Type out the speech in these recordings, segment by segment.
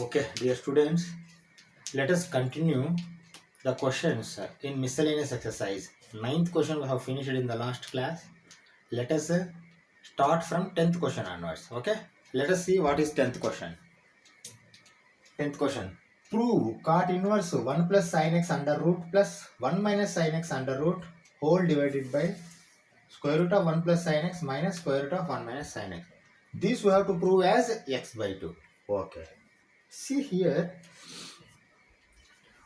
Okay, dear students, let us continue the questions in miscellaneous exercise. Ninth question we have finished in the last class. Let us start from 10th question onwards. Okay, let us see what is 10th question. 10th question. Prove cot inverse 1 plus sin x under root plus 1 minus sin x under root whole divided by square root of 1 plus sin x minus square root of 1 minus sin x. This we have to prove as x by 2. Okay. See here,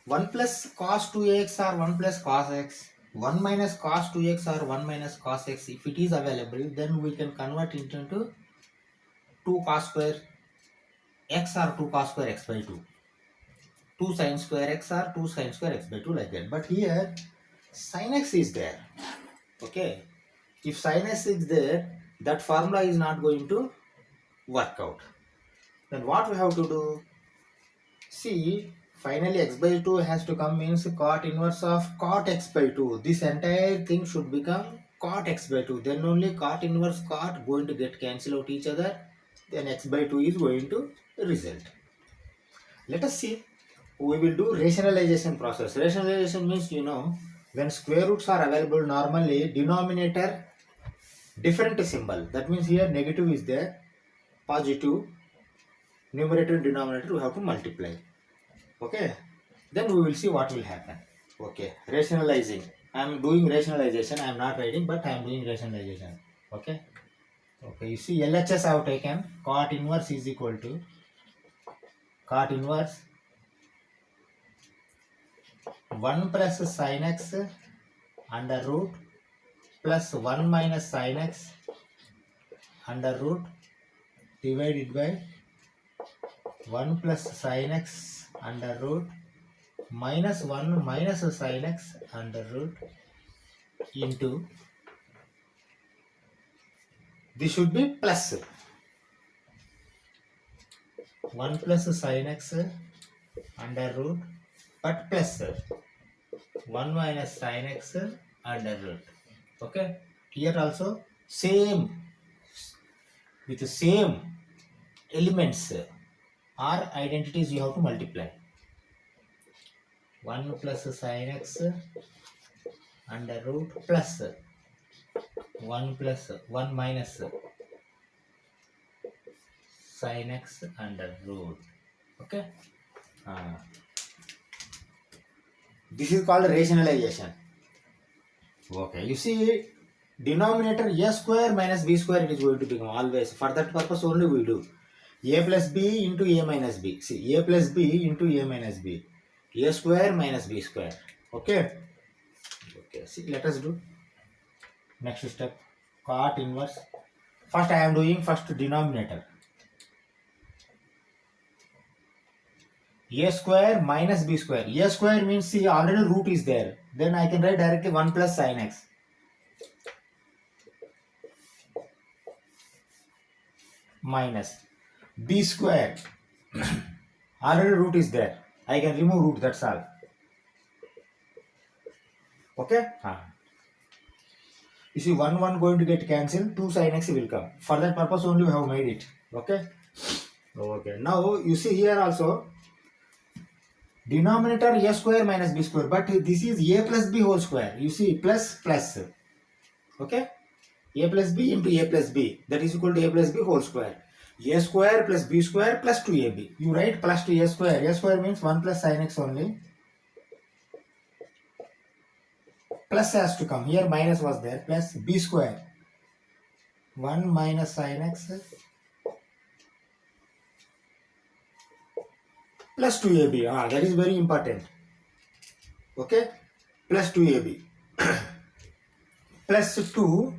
1 plus cos 2x or 1 plus cos x, 1 minus cos 2x or 1 minus cos x, if it is available, then we can convert it into 2 cos square x or 2 cos square x by 2. 2 sin square x or 2 sin square x by 2, like that. But here, sin x is there. Okay. If sin x is there, that formula is not going to work out. Then what we have to do? See, finally x by 2 has to come, means cot inverse of cot x by 2. This entire thing should become cot x by 2. Then only cot inverse cot going to get cancel out each other. Then x by 2 is going to result. Let us see. We will do rationalization process. Rationalization means, when square roots are available, normally denominator different symbol. That means here negative is there, positive, numerator and denominator we have to multiply. Okay, then we will see what will happen. Okay, rationalizing. I am doing rationalization. I am not writing, but I am doing rationalization. Okay. Okay, you see LHS I have taken. Cot inverse is equal to cot inverse 1 plus sin x under root plus 1 minus sin x under root divided by 1 plus sin x under root minus 1 minus sin x under root into, this should be plus 1 plus sin x under root, but plus 1 minus sin x under root. Okay, here also same, with the same elements or identities you have to multiply. 1 plus sin x under root plus 1 plus 1 minus sin x under root. Okay, this is called rationalization. Okay, you see, denominator a square minus b square, it is going to become always. For that purpose only we do a plus b into a minus b. See, a plus b into a minus b, a square minus b square. Okay. Okay. See, let us do next step. Cot inverse. First I am doing first denominator. A square minus b square. A square means, see, already root is there. Then I can write directly 1 plus sin x. Minus b square. Already root is there. I can remove root, that's all. Okay. You see, 1 going to get cancelled, 2 sin x will come. For that purpose only we have made it. Okay. Okay. Now you see here also, denominator a square minus b square, but this is a plus b whole square. You see, plus plus. Okay. A plus b into a plus b, that is equal to a plus b whole square. A square plus b square plus 2ab. You write plus to a square. A square means 1 plus sin x only. Plus has to come. Here minus was there. Plus b square. 1 minus sin x plus 2ab. That is very important. Okay. Plus 2ab. Plus 2.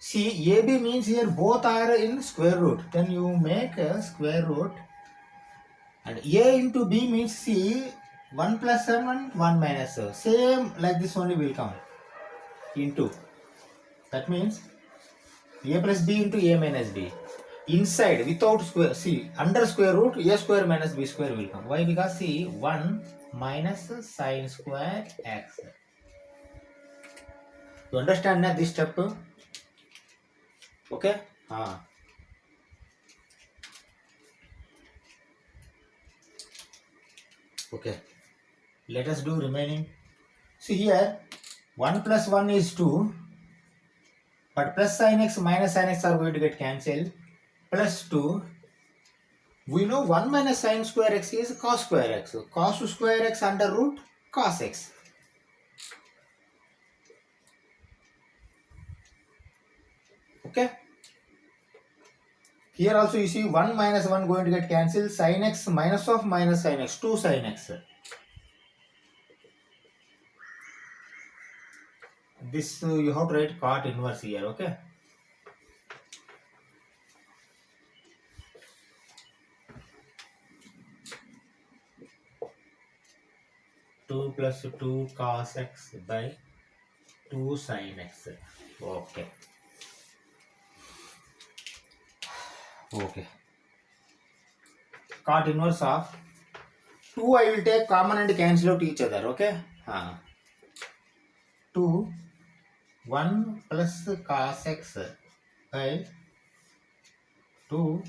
See, ab means here both are in square root. Then you make a square root. And a into b means, see, 1 plus 1, 1 minus 7. Same like this only will come. Into. That means a plus b into a minus b. Inside, without square, see, under square root, a square minus b square will come. Why? Because, see, 1 minus sin square x. You understand now this step? Okay? Okay, let us do remaining. See here, 1 plus 1 is 2, but plus sin x minus sin x are going to get cancelled. Plus 2, we know 1 minus sin square x is cos square x. So cos square x under root cos x. Okay. Here also you see 1 minus 1 going to get cancelled. Sin x minus of minus sin x, 2 sin x. This you have to write cot inverse here, okay? Two plus 2 cos x by 2 sin x. Okay. Okay. Cot inverse of 2 I will take common and cancel out each other, okay? 2 1 plus cos x by 2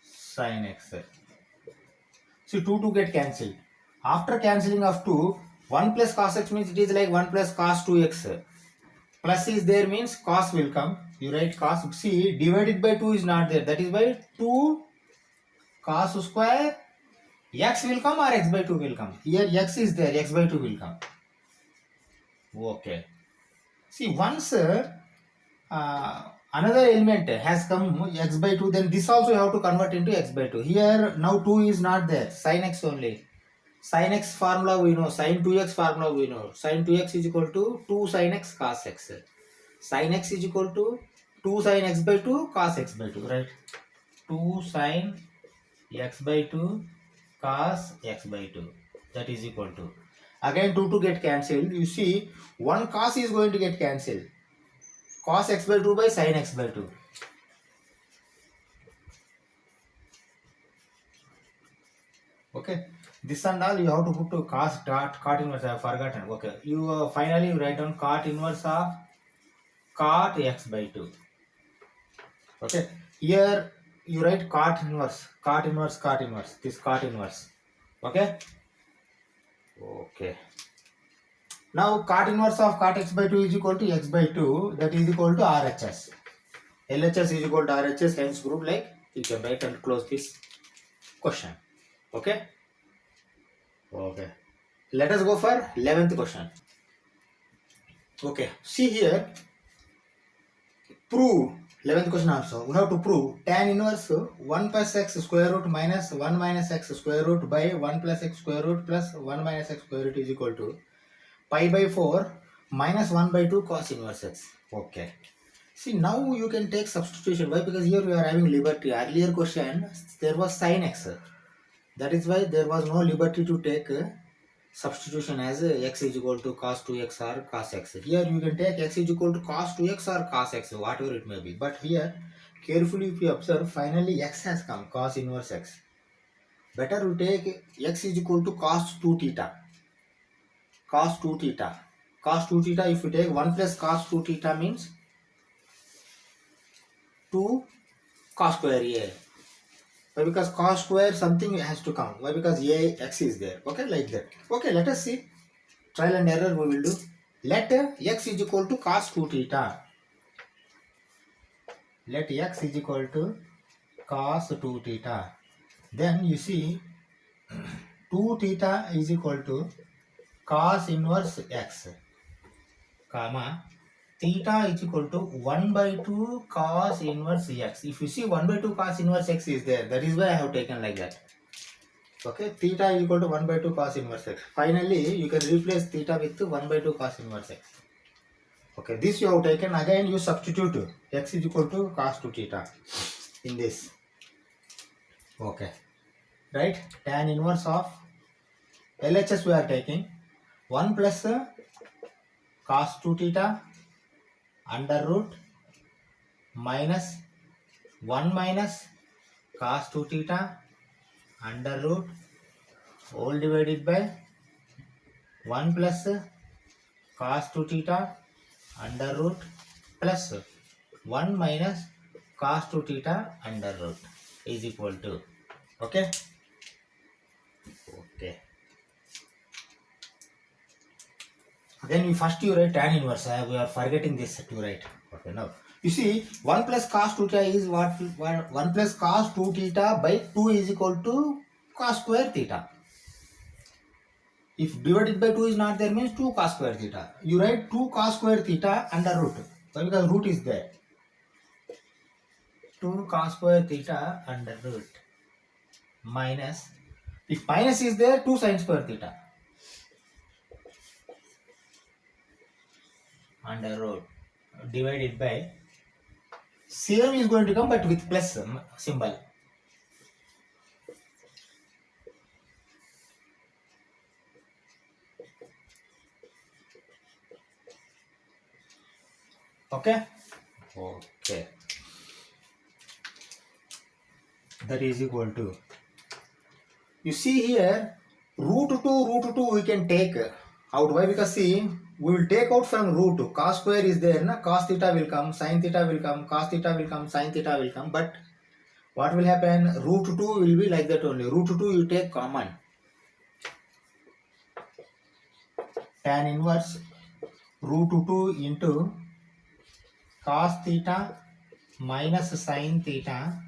sin x. So 2 get cancelled. After cancelling of 2, 1 plus cos x means it is like 1 plus cos 2x. Plus is there means cos will come. You write cos. See, divided by 2 is not there. That is why 2 cos square x will come or x by 2 will come. Here x is there, x by 2 will come. Okay. See, once another element has come x by 2, then this also you have to convert into x by 2. Here now 2 is not there, sin x only. Sin x formula we know, sin 2x formula we know. Sin 2x is equal to 2 sin x cos x. Sin x is equal to 2 sin x by 2 cos x by 2, right? 2 sin x by 2 cos x by 2, that is equal to, again 2 to get cancelled. You see, 1 cos is going to get cancelled. Cos x by 2 by sin x by 2. Okay, this and all you have to put to cot inverse. I have forgotten. Okay, you finally you write down cot inverse of cot x by 2. Okay, here you write cot inverse, cot inverse, cot inverse, this cot inverse. Okay. Okay. Now cot inverse of cot x by 2 is equal to x by 2, that is equal to RHS. LHS is equal to RHS, hence group like you can write and close this question. Okay. Okay. Let us go for 11th question. Okay. See here. Prove 11th question also. We have to prove tan inverse 1 plus x square root minus 1 minus x square root by 1 plus x square root plus 1 minus x square root is equal to pi by 4 minus 1 by 2 cos inverse x. Okay. See, now you can take substitution. Why? Because here we are having liberty. Earlier question there was sin x. That is why there was no liberty to take substitution as x is equal to cos 2x or cos x. Here you can take x is equal to cos 2x or cos x, whatever it may be. But here, carefully if you observe, finally x has come, cos inverse x. Better to take x is equal to cos 2 theta. Cos 2 theta. Cos 2 theta, if you take 1 plus cos 2 theta means 2 cos square a. Why? Because cos square something has to come. Why? Because a x is there. Okay, like that. Okay, let us see. Trial and error we will do. Let x is equal to cos 2 theta. Let x is equal to cos 2 theta. Then you see 2 theta is equal to cos inverse x, comma theta is equal to 1 by 2 cos inverse x. If you see 1 by 2 cos inverse x is there, that is why I have taken like that. Okay, theta is equal to 1 by 2 cos inverse x. Finally, you can replace theta with 1 by 2 cos inverse x. Okay, this you have taken. Again, you substitute x is equal to cos 2 theta in this. Okay, right? Tan inverse of LHS we are taking 1 plus cos 2 theta under root minus 1 minus cos 2 theta under root all divided by 1 plus cos 2 theta under root plus 1 minus cos 2 theta under root is equal to, okay. Okay, Then you write tan inverse. We are forgetting this to write. Okay, now you see 1 plus cos 2 theta is what 1 plus cos 2 theta by 2 is equal to cos square theta. If divided by 2 is not there, means 2 cos square theta. You write 2 cos square theta under root. Why? Because root is there. 2 cos square theta under root minus, if minus is there, 2 sin square theta under root divided by, same is going to come but with plus symbol. Okay. Okay. That is equal to, you see here, root 2 we can take out. Why? Because see, we will take out from root 2. Cos square is there, na? Cos theta will come, sin theta will come, cos theta will come, sin theta will come. But what will happen? Root 2 will be like that only. Root 2 you take common. Tan inverse root 2 into cos theta minus sin theta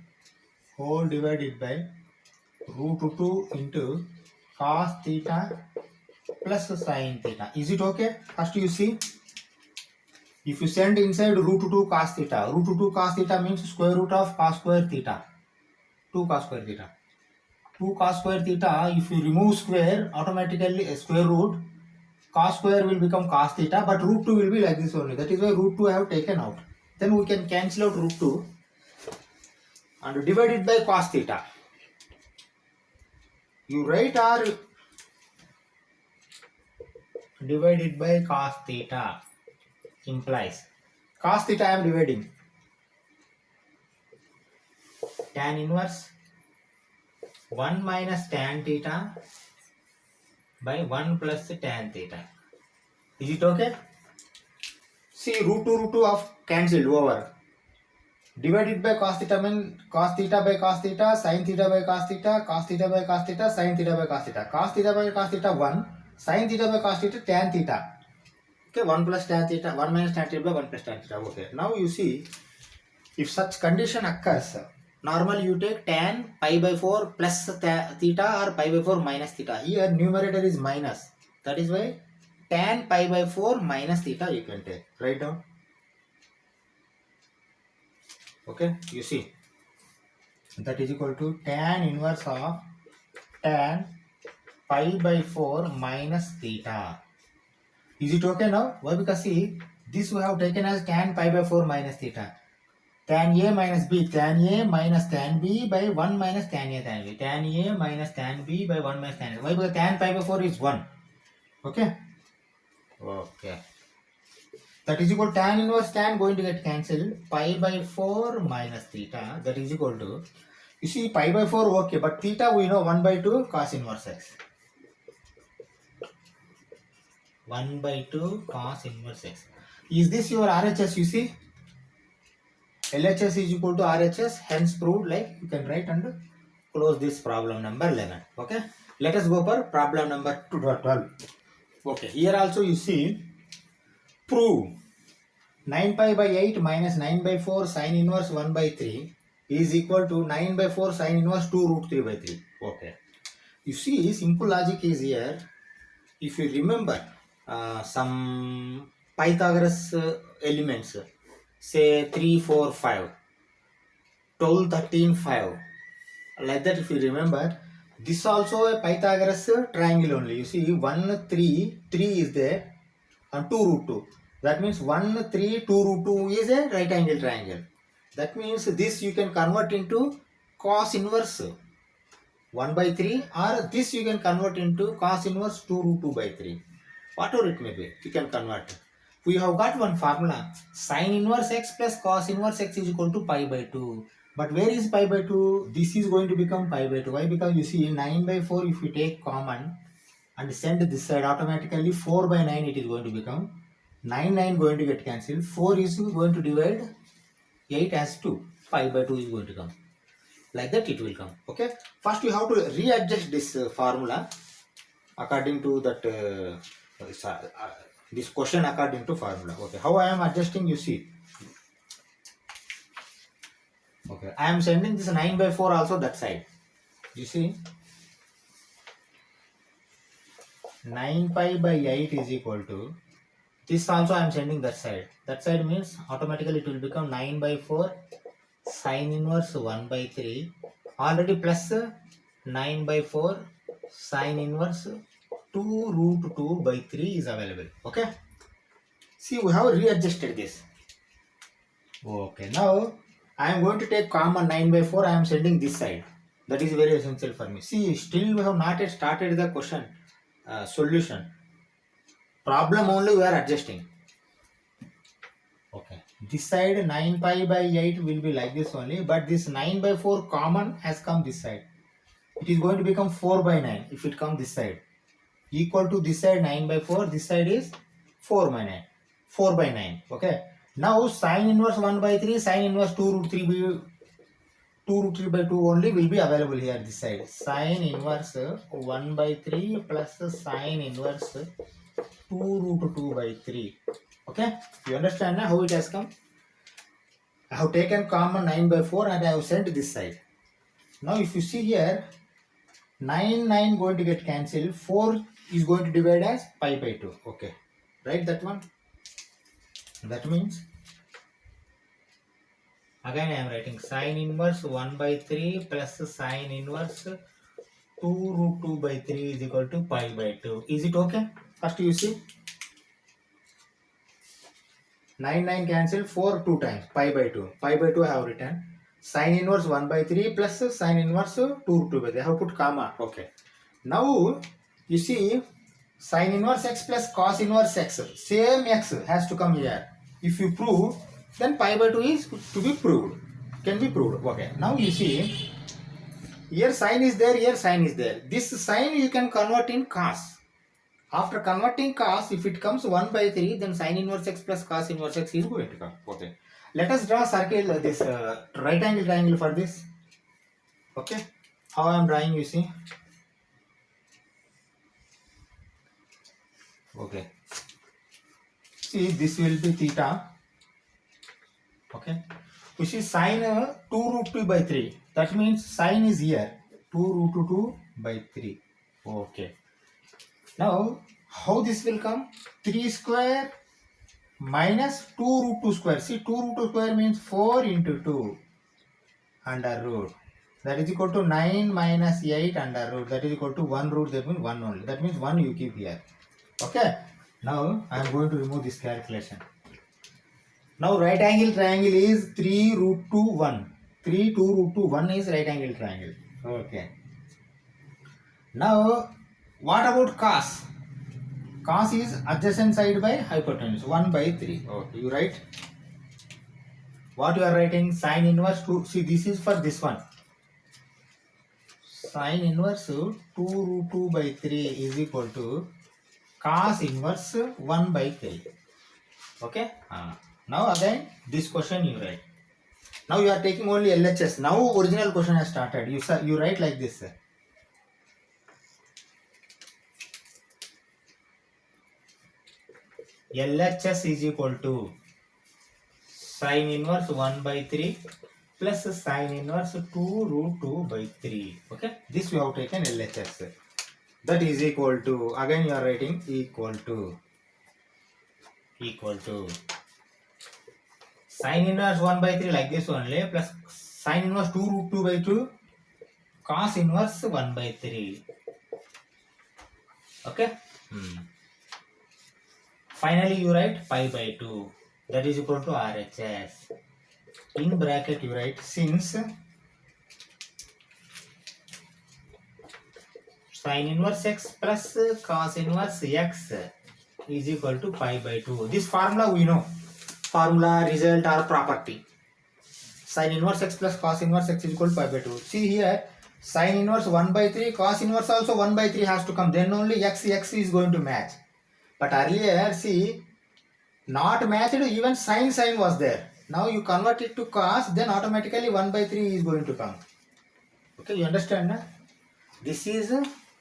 whole divided by root 2 into cos theta plus sin theta. Is it okay? First you see, if you send inside root 2 cos theta, root 2 cos theta means square root of cos square theta, 2 cos square theta. 2 cos square theta, if you remove square, automatically a square root, cos square will become cos theta, but root 2 will be like this only. That is why root 2 I have taken out. Then we can cancel out root 2 and divide it by cos theta. You write or divided by cos theta implies cos theta I am dividing. Tan inverse 1 minus tan theta by 1 plus tan theta. Is it okay? See, root 2 of cancelled over. Divided by cos theta means cos theta by cos theta, sin theta by cos theta, cos theta by cos theta, sin theta by cos theta. Cos theta by cos theta 1, sin theta by cos theta tan theta. Okay, 1 plus tan theta, 1 minus tan theta by 1 plus tan theta. Okay, now you see, if such condition occurs, normally you take tan pi by 4 plus theta or pi by 4 minus theta. Here numerator is minus. That is why tan pi by 4 minus theta you can take. Write down. Okay, you see, that is equal to tan inverse of tan pi by 4 minus theta. Is it okay now? Why? Because see, this we have taken as tan pi by 4 minus theta. Tan A minus B, tan A minus tan B by 1 minus tan A tan B. Tan A minus tan B by 1 minus tan A. Why? Because tan pi by 4 is 1. Okay? Okay. That is equal to tan inverse tan going to get cancelled. Pi by 4 minus theta, that is equal to, you see, pi by 4 okay, but theta we know 1 by 2 cos inverse x. 1 by 2 cos inverse x. Is this your RHS? You see, LHS is equal to RHS, hence proved. Like, you can write and close this problem number 11. Okay, let us go for problem number 12. Okay, here also you see, prove 9 pi by 8 minus 9 by 4 sin inverse 1 by 3 is equal to 9 by 4 sin inverse 2 root 3 by 3. Okay, you see, simple logic is here. If you remember some Pythagoras elements, say 3, 4, 5, 12, 13, 5, like that. If you remember, this also a Pythagoras triangle only. You see, 1, 3, 3 is there and 2 root 2. That means 1, 3, 2 root 2 is a right angle triangle. That means this you can convert into cos inverse 1 by 3, or this you can convert into cos inverse 2 root 2 by 3. Whatever it may be, you can convert. We have got one formula. Sin inverse x plus cos inverse x is equal to pi by 2. But where is pi by 2? This is going to become pi by 2. Why? Because you see, 9 by 4 if you take common and send this side, automatically 4 by 9 it is going to become. 9 going to get cancelled. 4 is going to divide 8 as 2. Pi by 2 is going to come. Like that it will come. Okay. First you have to readjust this formula according to that this question according to formula. Okay, how I am adjusting, you see. Okay, I am sending this 9 by 4 also that side. You see, 9 pi by 8 is equal to, this also I am sending that side. That side means automatically it will become 9 by 4 sine inverse 1 by 3. Already plus 9 by 4 sine inverse 2 root 2 by 3 is available. Okay. See, we have readjusted this. Okay, now I am going to take common 9 by 4. I am sending this side. That is very essential for me. See, still we have not yet started the question solution. Problem only we are adjusting. Okay, this side 9 pi by 8 will be like this only, but this 9 by 4 common has come this side. It is going to become 4 by 9 if it comes this side. Equal to this side 9 by 4, this side is 4 by 9. 4 by 9. Okay. Now sine inverse 1 by 3, sine inverse 2 root 3 2 root 3 by 2 only will be available here this side. Sine inverse 1 by 3 plus sine inverse 2 root 2 by 3. Okay. You understand now how it has come? I have taken common 9 by 4 and I have sent this side. Now if you see here, 9 going to get cancelled. 4 is going to divide as pi by 2. Okay. Write that one. That means, again I am writing sine inverse 1 by 3 plus sine inverse 2 root 2 by 3 is equal to pi by 2. Is it okay? First you see. 9 cancel, 4 2 times, pi by 2. Pi by 2 I have written. Sine inverse 1 by 3 plus sine inverse 2 root 2 by 3. I have put comma. Okay. Now, you see, sine inverse x plus cos inverse x. Same x has to come here. If you prove, then pi by 2 is to be proved. Can be proved. Okay. Now you see, here sine is there, here sine is there. This sine you can convert in cos. After converting cos, if it comes 1 by 3, then sine inverse x plus cos inverse x is going to come. Okay. Let us draw a circle, this right angle triangle for this. Okay. How I am drawing, you see. Okay. See, this will be theta. Okay. You see sine 2 root 2 by 3. That means sine is here. 2 root 2 by 3. Okay. Now, how this will come? 3 square minus 2 root 2 square. See, 2 root 2 square means 4 into 2 under root. That is equal to 9 minus 8 under root. That is equal to 1 root. That means 1 only. That means 1 you keep here. Okay. Now, I am going to remove this calculation. Now, right angle triangle is 3 root 2 1. 3 2 root 2 1 is right angle triangle. Okay. Now, what about cos? Cos is adjacent side by hypotenuse 1 by 3. Okay, you write. What you are writing? Sine inverse 2. See, this is for this one. Sine inverse 2 root 2 by 3 is equal to cos inverse 1 by 3. Okay. Now again this question you write. Now you are taking only LHS. Now original question has started. You write like this. LHS is equal to sine inverse 1 by 3 plus sine inverse 2 root 2 by 3. Okay. This we have taken LHS. That is equal to, again you are writing equal to sine inverse 1 by 3 like this only plus sine inverse 2 root 2 by 2 cos inverse 1 by 3. Okay. Finally you write pi by 2. That is equal to RHS. In bracket you write since sine inverse x plus cos inverse x is equal to pi by 2. This formula we know. Formula, result or property. Sine inverse x plus cos inverse x is equal to pi by 2. See here, sine inverse 1 by 3, cos inverse also 1 by 3 has to come. Then only x is going to match. But earlier, see, not matched, even sine was there. Now you convert it to cos, then automatically 1 by 3 is going to come. Okay, you understand? Na? This is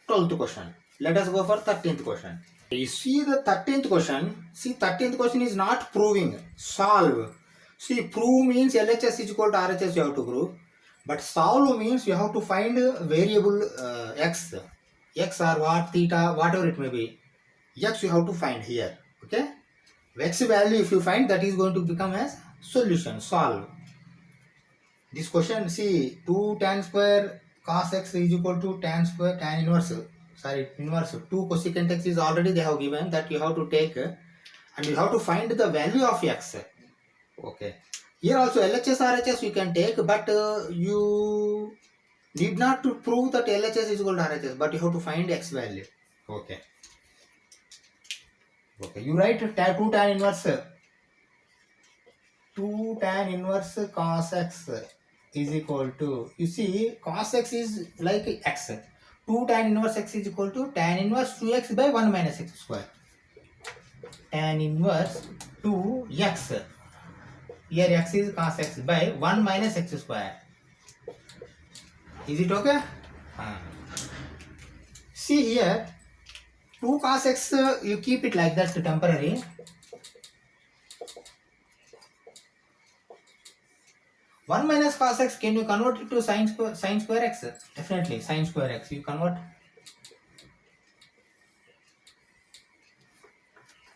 12th question. Let us go for 13th question. You see the 13th question. See, 13th question is not proving. Solve. See, prove means LHS is equal to RHS you have to prove. But solve means you have to find a variable x. X or what, theta, whatever it may be. X you have to find here. Okay. X value if you find, that is going to become as solution. Solve. This question, see, 2 tan square cos x is equal to tan square tan inverse. Sorry, inverse. 2 cosecant x is already they have given, that you have to take and you have to find the value of x. Okay. Here also LHS RHS you can take, but you need not to prove that LHS is equal to RHS, but you have to find x value. Okay. Okay. You write 2 tan inverse. 2 tan inverse cos x is equal to, you see, cos x is like x. 2 tan inverse x is equal to tan inverse 2x by 1 minus x square. Tan inverse 2x. Here x is cos x by 1 minus x square. Is it okay? See here, 2 cos x, you keep it like that temporary. 1 minus cos x, can you convert it to sin square x? Definitely, sin square x. You convert.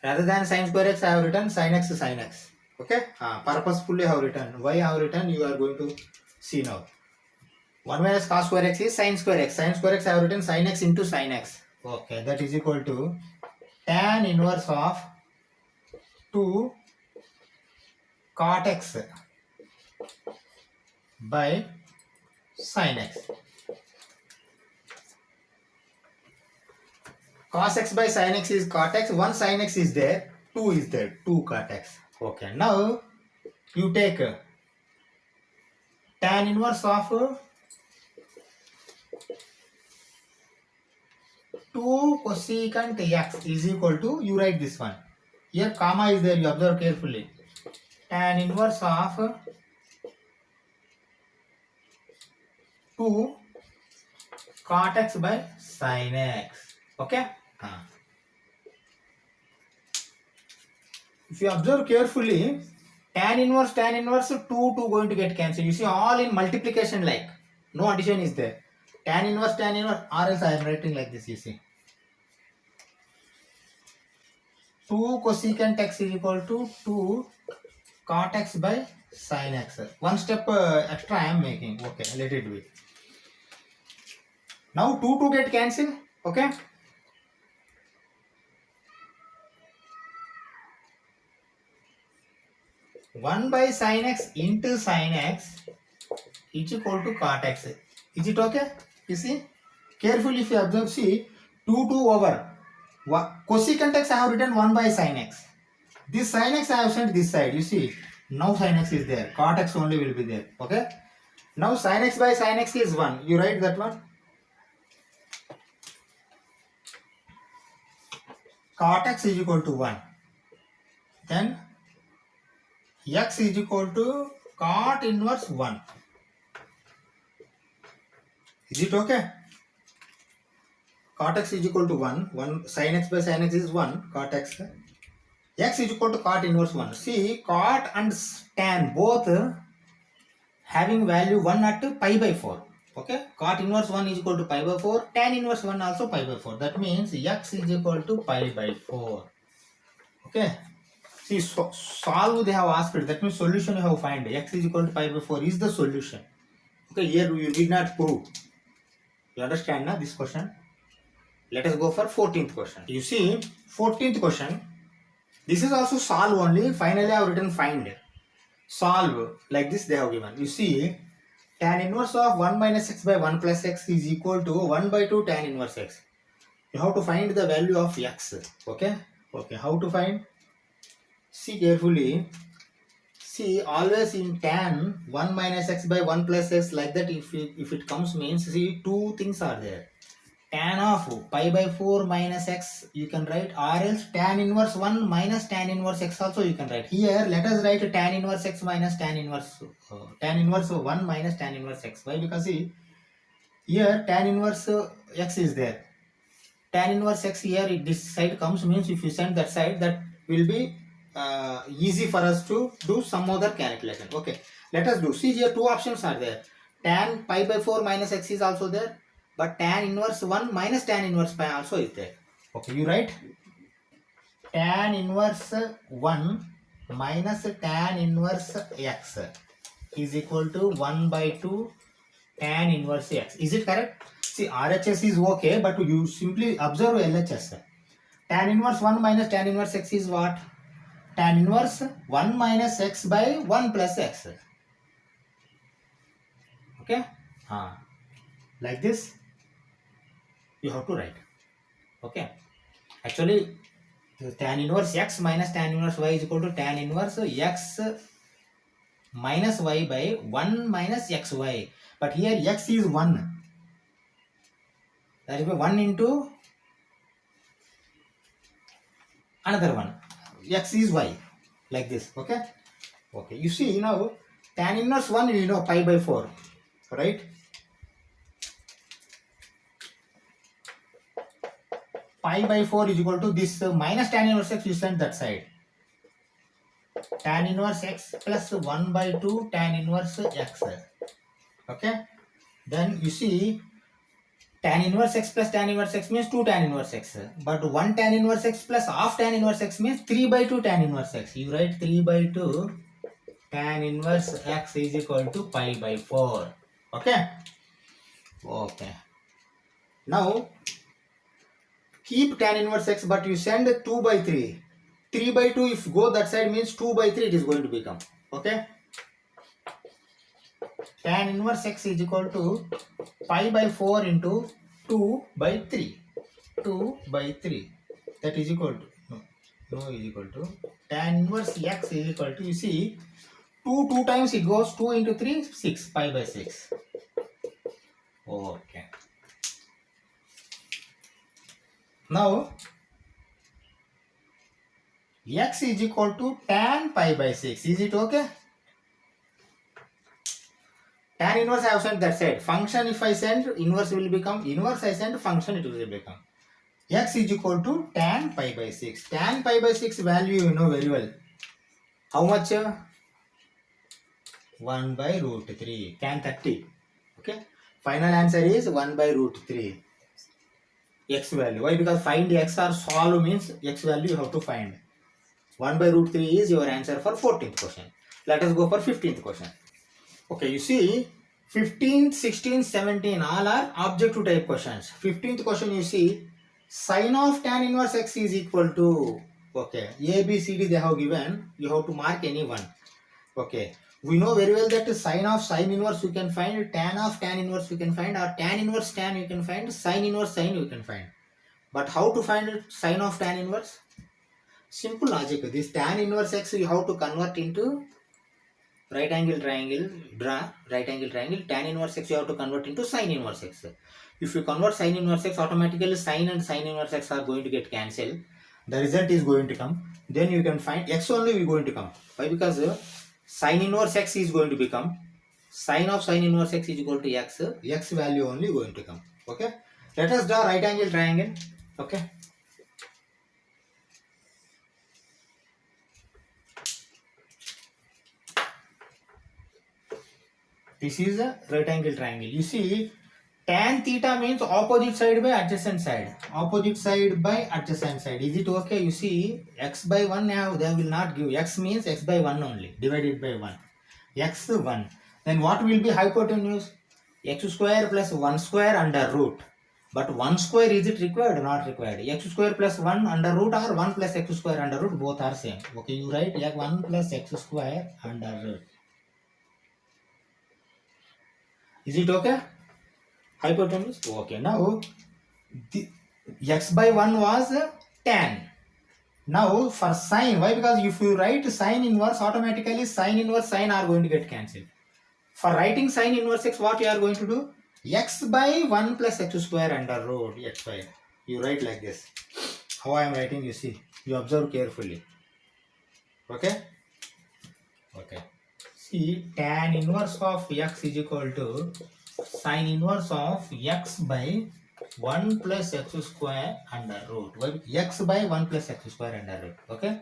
Rather than sin square x, I have written sin x sin x. Okay? Purposefully I have written. Why I have written, you are going to see now. 1 minus cos square x is sin square x. Sin square x I have written sin x into sin x. Okay, that is equal to tan inverse of 2 cot x by sin x. Cos x by sin x is cot x. 1 sin x is there. 2 is there. 2 cot x. Okay. Now you take tan inverse of 2 cosecant x is equal to, you write this one. Here comma is there. You observe carefully. Tan inverse of 2 cot x by sin x. Okay. If you observe carefully, tan inverse 2 going to get cancelled. You see, all in multiplication, like no addition is there. Tan inverse or else I am writing like this. You see, 2 cosecant x is equal to 2 cot x by sin x. One step extra I am making. Okay, let it be. Now 2 get cancelled. Okay. 1 by sin x into sin x is equal to cot x. Is it okay? You see? Carefully if you observe, see, 2 over. Cosecant x I have written 1 by sin x. This sin x I have sent this side. You see? Now sin x is there. Cot x only will be there. Okay? Now sin x by sin x is 1. You write that one. Cot x is equal to 1. Then x is equal to cot inverse 1. Is it okay? Cot x is equal to 1. Sin x by sin x is 1. Cot x. X is equal to cot inverse 1. See, cot and tan both having value 1 at pi by 4. Okay? Cot inverse 1 is equal to pi by 4. Tan inverse 1 also pi by 4. That means x is equal to pi by 4. Okay? See, solve they have asked it. That means solution you have find. X is equal to pi by 4 is the solution. Okay, here you did not prove. You understand now this question? Let us go for 14th question. You see, 14th question. This is also solve only. Finally, I have written find. Solve. Like this they have given. You see, tan inverse of 1 minus x by 1 plus x is equal to 1 by 2 tan inverse x. You have to find the value of x. Okay? Okay, how to find? See carefully. See, always in tan 1 minus x by 1 plus x, like that if it comes means, see, two things are there. Tan of pi by 4 minus x you can write, or else tan inverse 1 minus tan inverse x also you can write. Here let us write tan inverse x minus tan inverse 1 minus tan inverse x. Why? Because see, here tan inverse x is there. tan inverse x here, this side comes, means if you send that side, that will be easy for us to do some other calculation. Okay, let us do. See here, two options are there. Tan pi by 4 minus x is also there, but tan inverse 1 minus tan inverse pi also is there. Okay, you write tan inverse 1 minus tan inverse x is equal to 1 by 2 tan inverse x. Is it correct? See, RHS is okay, but you simply observe LHS. Tan inverse 1 minus tan inverse x is what? Tan inverse 1 minus x by 1 plus x. Okay? Like this, you have to write. Okay? Actually, tan inverse x minus tan inverse y is equal to tan inverse x minus y by 1 minus xy. But here x is 1. That will be 1 into another one. X is y. Like this. Okay? Okay. You see now, tan inverse 1, you know, pi by 4. Right? Pi by 4 is equal to this minus tan inverse x, you send that side. Tan inverse x plus 1 by 2 tan inverse x. Okay? Then you see, tan inverse x plus tan inverse x means 2 tan inverse x. But 1 tan inverse x plus half tan inverse x means 3 by 2 tan inverse x. You write 3 by 2 tan inverse x is equal to pi by 4. Okay? Okay. Now, keep tan inverse x, but you send 2 by 3. 3 by 2, if you go that side, means 2 by 3 it is going to become. Okay? Tan inverse x is equal to pi by 4 into 2 by 3. 2 by 3. That is equal to, no is equal to, tan inverse x is equal to, you see, 2 times it goes, 2 into 3, 6, pi by 6. Okay. Now, x is equal to tan pi by 6. Is it okay? Tan inverse I have sent that side. Function if I send, inverse will become, inverse I send, function it will become. X is equal to tan pi by 6. Tan pi by 6 value you know very well. How much? 1 by root 3. Tan 30. Okay. Final answer is 1 by root 3. X value. Why? Because find x or solve means x value you have to find. 1 by root 3 is your answer for 14th question. Let us go for 15th question. Okay, you see, 15, 16, 17 all are objective type questions. 15th question you see, sin of tan inverse x is equal to, okay, A, B, C, D they have given, you have to mark any one. Okay, we know very well that sin of sin inverse you can find, tan of tan inverse you can find, or tan inverse tan you can find, sin inverse sin you can find. But how to find sin of tan inverse? Simple logic. This tan inverse x you have to convert into right angle triangle, draw right angle triangle, tan inverse x you have to convert into sin inverse x. If you convert sin inverse x, automatically sin and sin inverse x are going to get cancelled. The result is going to come. Then you can find x only will going to come. Why? Because sin inverse x is going to become, sin of sin inverse x is equal to x. X value only going to come. Okay. Let us draw right angle triangle. Okay. This is a right angle triangle. You see, tan theta means opposite side by adjacent side. Opposite side by adjacent side. Is it okay? You see, x by 1 now they will not give. X means x by 1 only. Divided by 1. X 1. Then what will be hypotenuse? X square plus 1 square under root. But 1 square is it required or not required? X square plus 1 under root or 1 plus x square under root, both are same. Okay, you write 1 plus x square under root. Is it okay? Hypotenuse? Okay. Now, the x by 1 was tan. Now, for sine, why? Because if you write sine inverse, automatically sine inverse, sine are going to get cancelled. For writing sine inverse x, what you are going to do? X by 1 plus x square under root x by. You write like this. How I am writing, you see. You observe carefully. Okay? Okay. See, tan inverse of x is equal to sine inverse of x by 1 plus x square under root. Why? X by 1 plus x square under root. Okay.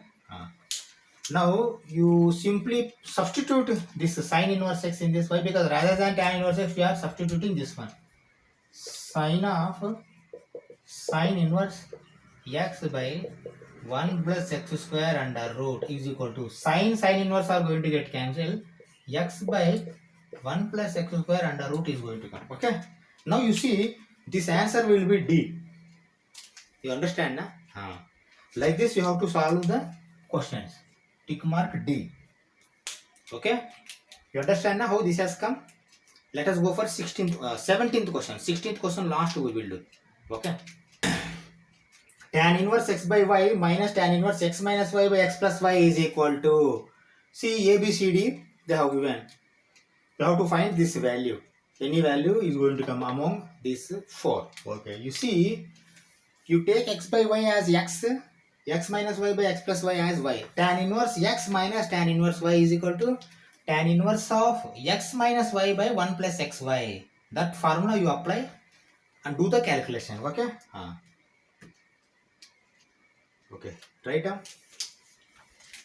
Now you simply substitute this sine inverse x in this. Why? Because rather than tan inverse x, we are substituting this one. Sine inverse x by 1 plus x square under root is equal to sine inverse are going to get cancelled. X by 1 plus x square under root is going to come. Okay. Now you see this answer will be D. You understand, na? Like this you have to solve the questions. Tick mark D. Okay. You understand now how this has come? Let us go for 17th question. 16th question last we will do. Okay. Tan inverse x by y minus tan inverse x minus y by x plus y is equal to, see, A, B, C, D they have given. You have to find this value. Any value is going to come among these 4. Okay. You see, you take x by y as x, x minus y by x plus y as y. Tan inverse x minus tan inverse y is equal to tan inverse of x minus y by 1 plus xy. That formula you apply and do the calculation. Okay. Okay. Write down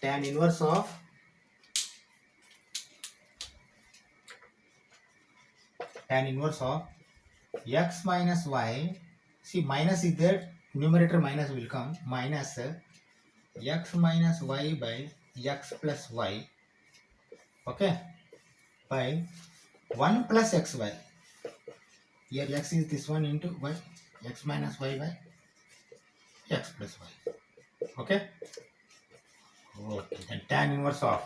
tan inverse of x minus y. See, minus is there, numerator minus will come, minus x minus y by x plus y, okay, by 1 plus xy. Here x is this one into y, x minus y by x plus y. Okay. Okay. Then tan inverse of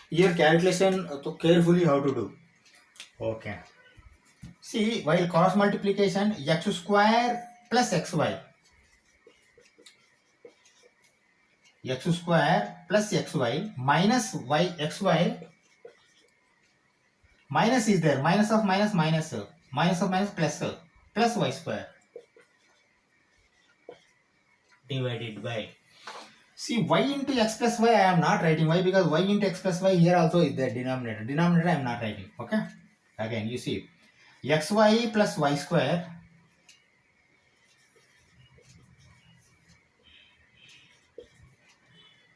here calculation so carefully how to do. Okay. See, while cross multiplication x square plus xy, x square plus xy minus y xy, minus is there, minus of minus minus, minus of minus plus y square divided by, see, y into x plus y I am not writing. Why? Because y into x plus y here also is there, denominator I am not writing. Okay. Again you see xy plus y square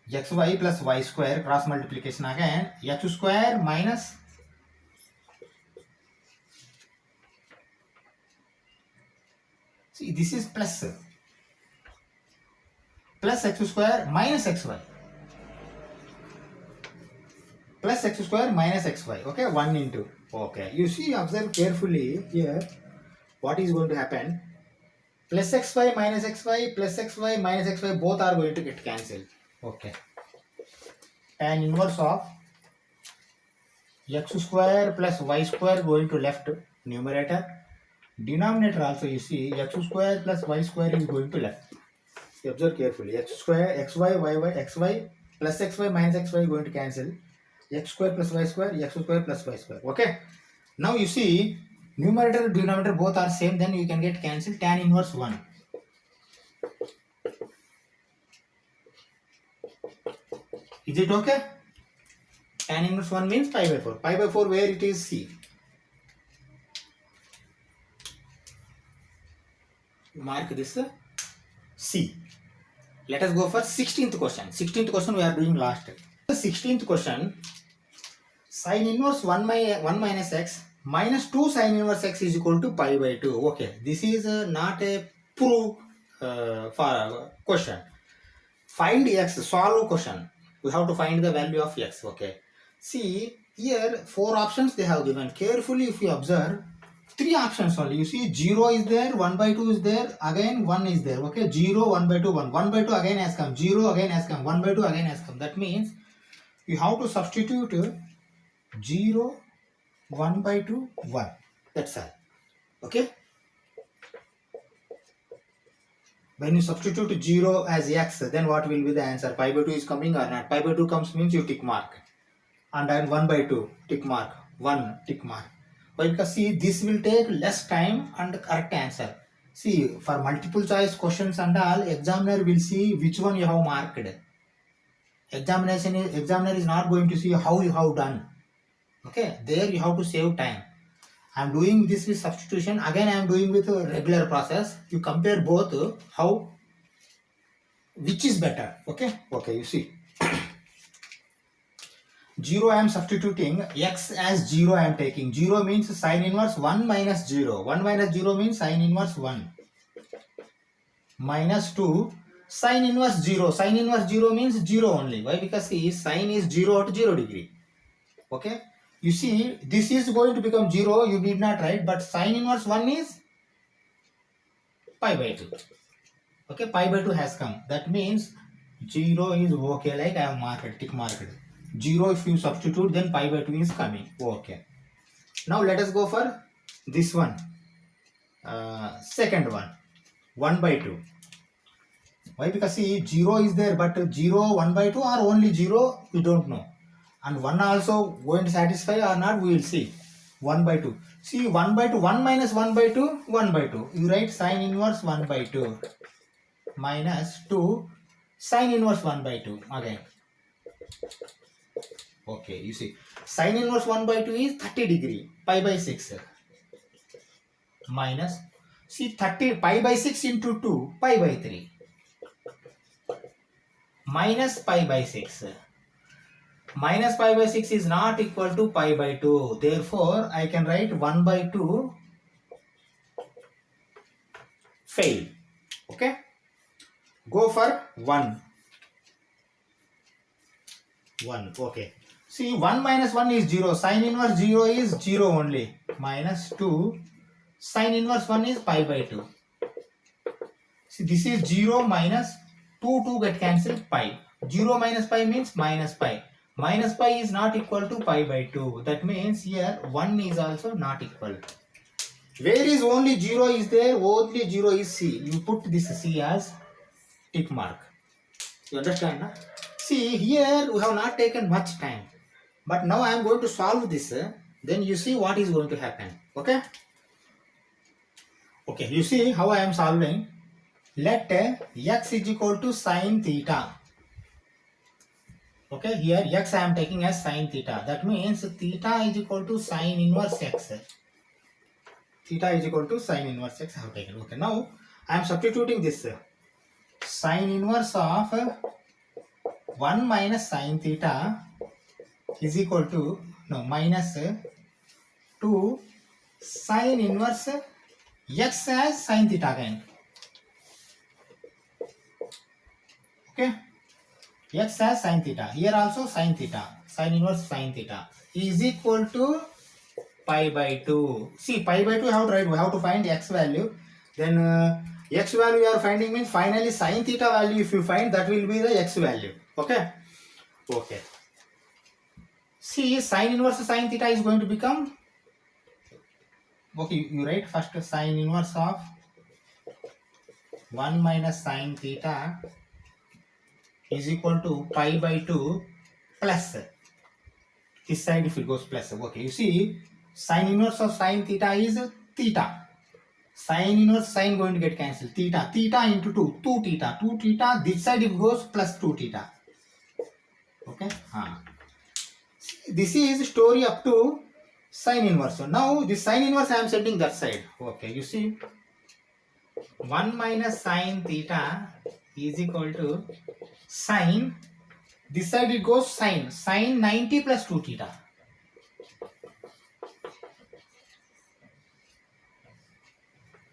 xy plus y square cross multiplication again x square minus see this is plus x square minus xy plus x square minus xy. Okay, 1 into, okay, you see, observe carefully here what is going to happen. Plus xy minus xy plus xy minus xy both are going to get cancelled. Okay. Tan inverse of x square plus y square going to left numerator. Denominator also you see x square plus y square is going to left. You observe carefully. X square, xy, yy, xy plus xy minus xy going to cancel. X square plus y square, x square plus y square. Okay. Now you see numerator and denominator both are same, then you can get cancelled. Tan inverse 1. Is it okay? Tan inverse 1 means pi by 4. Pi by 4 where it is? C. Mark this C. Let us go for 16th question. 16th question we are doing last. The 16th question, sin inverse 1 minus x minus 2 sin inverse x is equal to pi by 2. Okay, this is not a proof for question. Find x, solve question. We have to find the value of x. Okay, see here 4 options they have given. Carefully if you observe, 3 options only. You see 0 is there, 1 by 2 is there, again 1 is there. Okay, 0, 1 by 2, 1. 1 by 2 again has come, 0 again has come, 1 by 2 again has come. That means you have to substitute 0, 1 by 2, 1. That's all. Okay. When you substitute 0 as x, then what will be the answer? Pi by 2 is coming or not? Pi by 2 comes means you tick mark. And then 1 by 2, tick mark. 1, tick mark. Why? Because see, this will take less time and correct answer. See, for multiple choice questions and all, examiner will see which one you have marked. Examiner is not going to see how you have done. Okay, there you have to save time. I am doing this with substitution. Again, I am doing with a regular process. You compare both. How, which is better? Okay. Okay. You see, 0 I am substituting, x as 0 I am taking. 0 means sine inverse 1 minus 0. 1 minus 0 means sine inverse 1. Minus 2 sine inverse 0. Sine inverse 0 means 0 only. Why? Because see, sine is 0 at 0 degree. Okay. You see, this is going to become 0. You need not write, but sine inverse 1 is pi by 2. Okay. Pi by 2 has come. That means 0 is okay. Like I have marked, tick marked. 0 if you substitute, then pi by 2 is coming. Okay. Now let us go for this one. Second one. 1 by 2. Why? Because see, 0 is there, but 0, 1 by 2 or only 0, we don't know. And 1 also going to satisfy or not, we will see. 1 by 2. See, 1 by 2, 1 minus 1 by 2, 1 by 2. You write sine inverse 1 by 2 minus 2 sine inverse 1 by 2 again. Okay, you see, sine inverse 1 by 2 is 30 degree, pi by 6 minus, see, 30 pi by 6 into 2, pi by 3 minus pi by 6. Minus pi by 6 is not equal to pi by 2. Therefore, I can write 1 by 2 fail. Okay. Go for 1. 1. Okay. See, 1 minus 1 is 0. Sine inverse 0 is 0 only. Minus 2. Sine inverse 1 is pi by 2. See, this is 0 minus 2 get cancelled pi. 0 minus pi means minus pi. Minus pi is not equal to pi by 2. That means here 1 is also not equal. Where is only 0 is there? Only 0 is C. You put this C as tick mark. You understand? No? See, here we have not taken much time. But now I am going to solve this. Then you see what is going to happen. Okay? Okay, you see how I am solving. Let x is equal to sine theta. Okay, here x I am taking as sine theta. That means theta is equal to sine inverse x. Theta is equal to sine inverse x I have taken. Okay, now I am substituting this. Sine inverse of 1 minus sine theta is equal to, no, minus 2 sine inverse x as sine theta again. Okay. X as sine theta. Here also sine theta. Sine inverse sine theta is equal to pi by 2. See, pi by 2 how to write? We have to find x value. Then x value you are finding means finally sine theta value if you find, that will be the x value. Okay. Okay. See, sine inverse sine theta is going to become, okay, you write first sine inverse of 1 minus sine theta is equal to pi by 2 plus this side if it goes plus. Okay, you see, sine inverse of sine theta is theta. Sine inverse sine going to get cancelled. Theta. Theta into 2. 2 theta. 2 theta. This side it goes plus 2 theta. Okay. This is story up to sine inverse. So now this sine inverse I am setting that side. Okay, you see, 1 minus sine theta is equal to sine, this side it goes sine 90 plus 2 theta.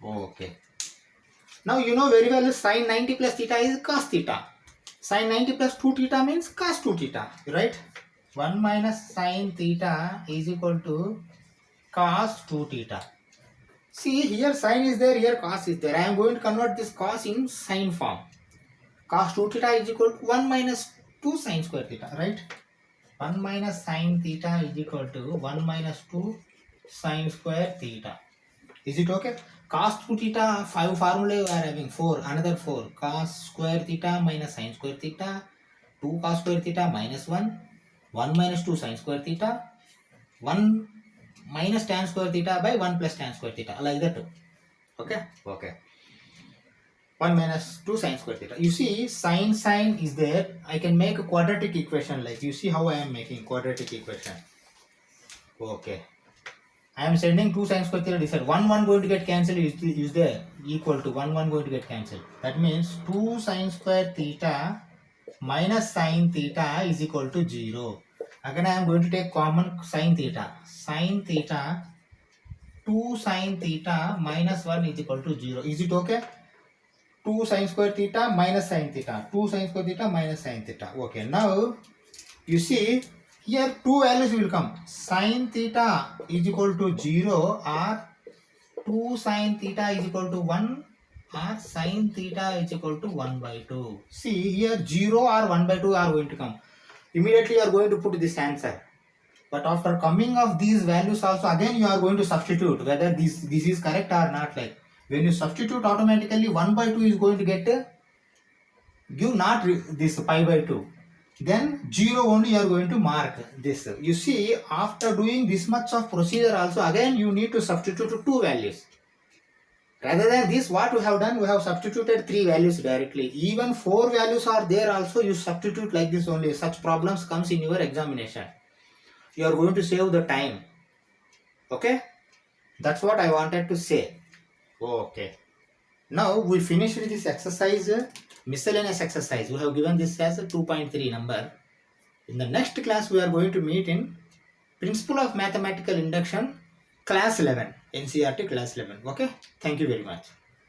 Okay. Now you know very well sine 90 plus theta is cos theta. Sine 90 plus 2 theta means cos 2 theta, right? 1 minus sine theta is equal to cos 2 theta. See, here sine is there, here cos is there. I am going to convert this cos in sine form. Cos 2 theta is equal to 1 minus 2 sine square theta, right? 1 minus sine theta is equal to 1 minus 2 sine square theta. Is it okay? Cos 2 theta, 5 formula you are having, 4, another 4. Cos square theta minus sine square theta, 2 cos square theta minus 1, 1 minus 2 sine square theta, 1 minus tan square theta by 1 plus tan square theta, like that. Okay? Okay. 1 minus 2 sine square theta. You see, sine is there. I can make a quadratic equation, like you see how I am making quadratic equation. Okay. I am sending 2 sine square theta this side. 1 going to get cancelled is there, equal to 1 going to get cancelled. That means 2 sine square theta minus sine theta is equal to 0. Again I am going to take common sine theta. Sine theta, 2 sine theta minus 1 is equal to 0. Is it okay? 2 sine square theta minus sine theta. 2 sine square theta minus sine theta. Okay, now you see here two values will come. Sine theta is equal to 0 or 2 sine theta is equal to 1 or sine theta is equal to 1 by 2. See here 0 or 1 by 2 are going to come. Immediately you are going to put this answer. But after coming of these values also again you are going to substitute whether this is correct or not. Like when you substitute automatically 1 by 2 is going to get give not this pi by 2. Then 0 only you are going to mark this. You see after doing this much of procedure also again you need to substitute 2 values. Rather than this what we have done, we have substituted 3 values directly. Even 4 values are there also, you substitute like this only. Such problems comes in your examination. You are going to save the time. Okay, that's what I wanted to say. Okay, now we finished with this exercise, miscellaneous exercise. We have given this as a 2.3 number. In the next class we are going to meet in Principle of Mathematical Induction, class 11, NCERT class 11. Okay, thank you very much.